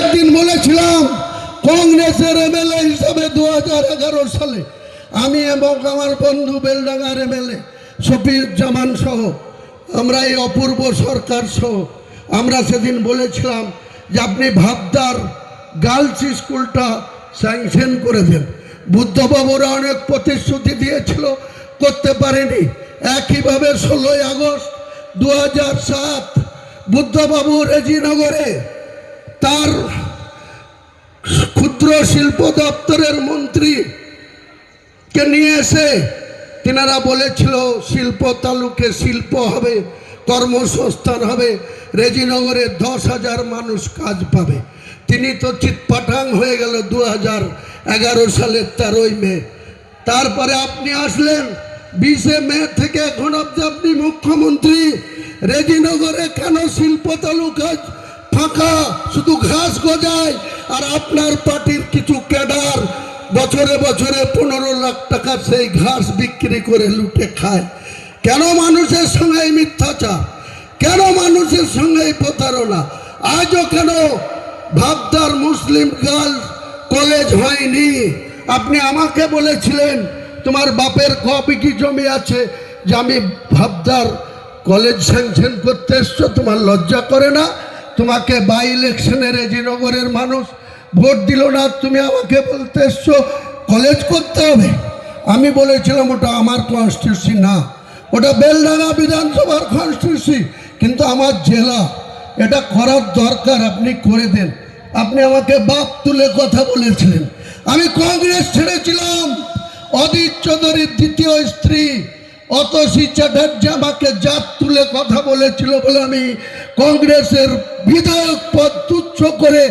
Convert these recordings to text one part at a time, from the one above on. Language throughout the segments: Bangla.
একদিন বলেছিলাম কংগ্রেসের এমএলএ হিসাবে 2011 সালে আমি এবং আমার বন্ধু বেলডাঙ্গার এমএলএ শফিউজ্জামান সহ আমরা এই অপূর্ব সরকার সহ আমরা সেদিন বলেছিলাম যে আপনি ভাবদার গার্লস স্কুলটা স্যাংশন করে দেন। বুদ্ধবাবুরা অনেক প্রতিশ্রুতি দিয়েছিল, করতে পারেনি। একইভাবে 16 আগস্ট 2007 বুদ্ধবাবু রেজিনগরে তার ক্ষুদ্র শিল্প দপ্তরের মন্ত্রীকে নিয়ে এসে তিনারা বলেছিল শিল্প তালুকে শিল্প হবে, কর্মসংস্থান হবে, রেজিনগরে 10,000 মানুষ কাজ পাবে। তিনি তো চিৎপাটাং হয়ে গেল 2011 সালের 13 মে। তারপরে আপনি আসলেন 20 মে থেকে এখন অবধি আপনি মুখ্যমন্ত্রী। রেজিনগরে কেন শিল্প তালুকা ফাঁকা, শুধু ঘাস গজায়, আর আপনার পার্টির কিছু ক্যাডার বছরে বছরে 15 লাখ টাকা সেই ঘাস বিক্রি করে লুটে খায়? কেন মানুষের সঙ্গে মিথ্যাচার, কেন মানুষের সঙ্গে প্রতারণা? আজও কেন ভাবদার মুসলিম গার্লস কলেজ হয়নি? আপনি আমাকে বলেছিলেন তোমার বাপের কপি কি জমি আছে যে আমি ভাবদার কলেজ স্যাংশন করতে এসছো? তোমার লজ্জা করে না? তোমাকে বাই ইলেকশনে রেজিনগরের মানুষ ভোট দিল না, তুমি আমাকে বলতে এসছো কলেজ করতে হবে? আমি বলেছিলাম ওটা আমার কনস্টিটিউশন না, ওটা বেলডাঙ্গা বিধানসভার কনস্টিটিউশন, কিন্তু আমার জেলা, এটা করার দরকার, আপনি করে দেন। আপনি আমাকে বাপ তুলে কথা বলেছিলেন। আমি কংগ্রেস ছেড়েছিলাম, অদিত চৌধুরীর দ্বিতীয় স্ত্রী অতসী চ্যাটার্জি আমাকে জাত তুলে কথা বলেছিল বলে আমি কংগ্রেসের বিধায়ক পদ তুচ্ছ করে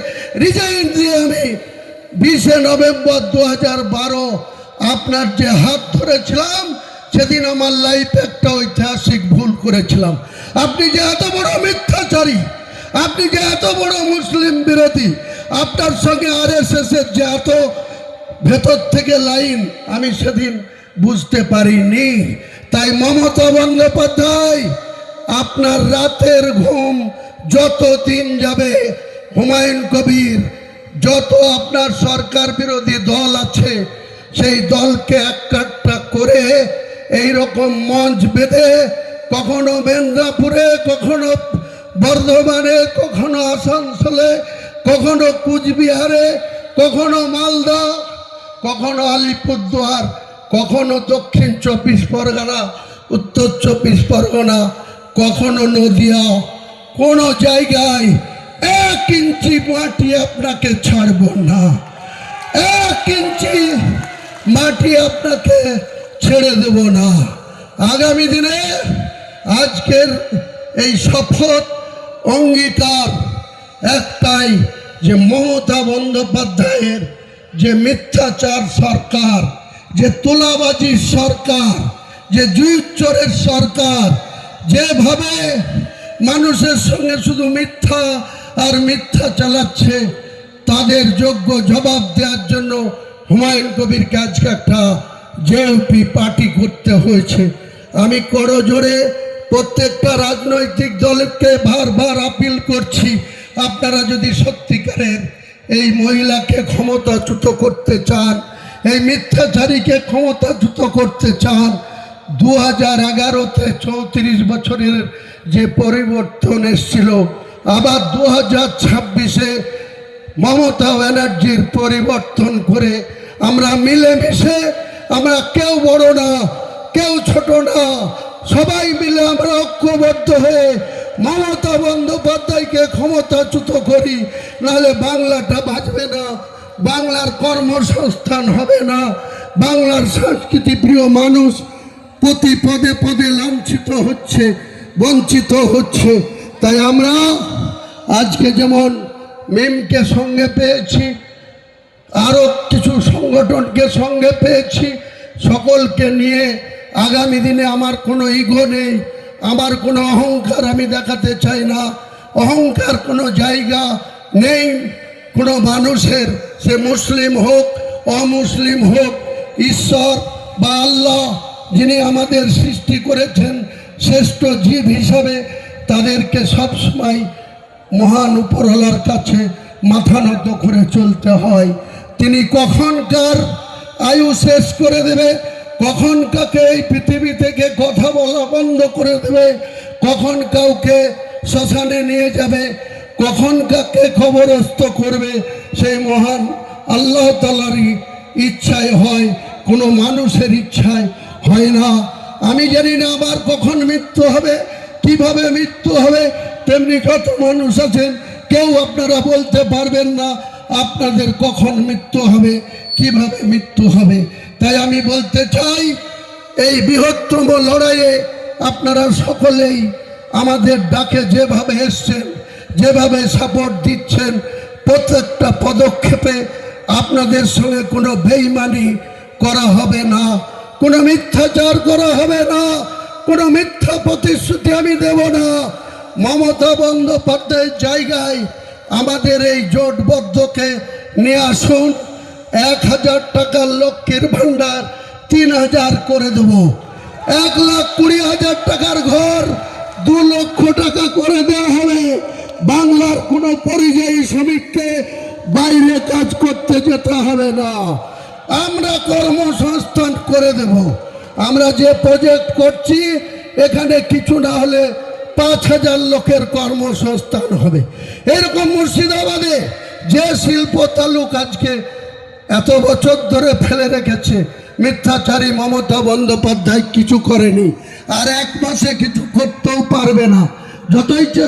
রিজাইন দিয়ে আমি 20 নভেম্বর 2012 আপনার যে হাত ধরেছিলাম, সেদিন আমার লাইফে একটা ঐতিহাসিক ভুল করেছিলাম। আপনি যে এত বড় মিথ্যাচারী, আপনি যে এত বড় মুসলিম বিরোধী, আপনার সঙ্গে আরএসএস এর যে এত ভেতর থেকে লাইন, আমি সেদিন বুঝতে পারিনি। তাই মমতা বন্দ্যোপাধ্যায়, আপনার রাতের ঘুম যত দিন যাবে, হুমায়ুন কবির, যত আপনার সরকার বিরোধী দল আছে সেই দলকে একটা করে এই রকম মঞ্চ বেঁধে কখনো মেদিনীপুরে, কখনো বর্ধমানে, কখনো আসানসোলে, কখনো কুচবিহারে, কখনো মালদা, কখনো আলিপুরদুয়ার, কখনো দক্ষিণ 24 পরগনা, উত্তর 24 পরগনা, কখনো নদিয়া, কোনো জায়গায় 1 ইঞ্চি মাটি আপনাকে ছাড়ব না, 1 ইঞ্চি মাটি আপনাকে ছেড়ে দেব না। আগামী দিনে আজকের এই শপথ অঙ্গীকার একটাই, যে মমতা বন্দ্যোপাধ্যায়ের যে মিথ্যাচার সরকার, যে তোলাবাজির সরকার, যে জুইচোরের সরকার, যেভাবে মানুষের সঙ্গে শুধু মিথ্যা আর মিথ্যা চালাচ্ছে, তাদের যোগ্য জবাব দেওয়ার জন্য হুমায়ুন কবিরকে আজকে একটা জেএমপি পার্টি করতে হয়েছে। আমি করজোরে প্রত্যেকটা রাজনৈতিক দলকে বারবার আপিল করছি, আপনারা যদি সত্যিকারের এই মহিলাকে ক্ষমতাচ্যুত করতে চান, এই মিথ্যাচারীকে ক্ষমতাচ্যুত করতে চান, 2011-তে 34 বছরের যে পরিবর্তন এসেছিল, আবার 2026-এ মমতা ব্যানার্জির পরিবর্তন করে আমরা মিলেমিশে, আমরা কেউ বড় না, কেউ ছোট না, সবাই মিলে আমরা ঐক্যবদ্ধ হয়ে মমতা বন্দ্যোপাধ্যায়কে ক্ষমতাচ্যুত করি। নাহলে বাংলাটা বাঁচবে না, বাংলার কর্মসংস্থান হবে না, বাংলার সংস্কৃতি প্রিয় মানুষ প্রতি পদে পদে লাঞ্ছিত হচ্ছে, বঞ্চিত হচ্ছে। তাই আমরা আজকে যেমন মিমকে সঙ্গে পেয়েছি, আরও কিছু সংগঠনকে সঙ্গে পেয়েছি, সকলকে নিয়ে আগামী দিনে আমার কোনো ইগো নেই, আমার কোনো অহংকার আমি দেখাতে চাই না, অহংকার কোনো জায়গা নেই কোনো মানুষের, সে মুসলিম হোক অমুসলিম হোক, ঈশ্বর বা আল্লাহ যিনি আমাদের সৃষ্টি করেছেন শ্রেষ্ঠ জীব হিসাবে, তাদেরকে সবসময় মহান উপরওয়ালার কাছে মাথা নত করে চলতে হয়। তিনি কখনকার আয়ু শেষ করে দেবে, কখন কাকে এই পৃথিবী থেকে কথা বলা বন্ধ করে দেবে, কখন কাউকে শ্মশানে নিয়ে যাবে, কখন কাকে খবরস্থ করবে, সেই মহান আল্লাহ তাআলারই ইচ্ছায় হয়, কোনো মানুষের ইচ্ছায় হয় না। আমি জানি না আমার কখন মৃত্যু হবে, কিভাবে মৃত্যু হবে, তেমনি কত মানুষ আছেন কেউ আপনারা বলতে পারবেন না আপনাদের কখন মৃত্যু হবে, কিভাবে মৃত্যু হবে। তাই আমি বলতে চাই, এই বৃহত্তম লড়াইয়ে আপনারা সকলেই আমাদের ডাকে যেভাবে এসছেন, যেভাবে সাপোর্ট দিচ্ছেন, প্রত্যেকটা পদক্ষেপে আপনাদের সঙ্গে কোনো বেইমানি করা হবে না, কোনো মিথ্যাচার করা হবে না, কোনো মিথ্যা প্রতিশ্রুতি আমি দেব না। মমতা বন্দ্যোপাধ্যায়ের জায়গায় আমাদের এই জোটবদ্ধকে নিয়ে আসুন। 1000 টাকার লক্ষ্মীর ভাণ্ডার 3000 করে দেব, 1,20,000 টাকার ঘর 2 লক্ষ টাকা করে দেওয়া হবে। বাংলার কোনো পরিযায়ী শ্রমিককে বাইরে কাজ করতে যেতে হবে না, আমরা কর্মসংস্থান করে দেব। আমরা যে প্রজেক্ট করছি এখানে কিছু না হলে 5,000 লোকের কর্মসংস্থান হবে। এরকম মুর্শিদাবাদে যে শিল্প তালুক আজকে এত বছর ধরে ফেলে রেখেছে, মিথ্যাচারী মমতা বন্দ্যোপাধ্যায় কিছু করেনি, আর 1 মাসে কিছু করতেও পারবে না। যতই চেষ্টা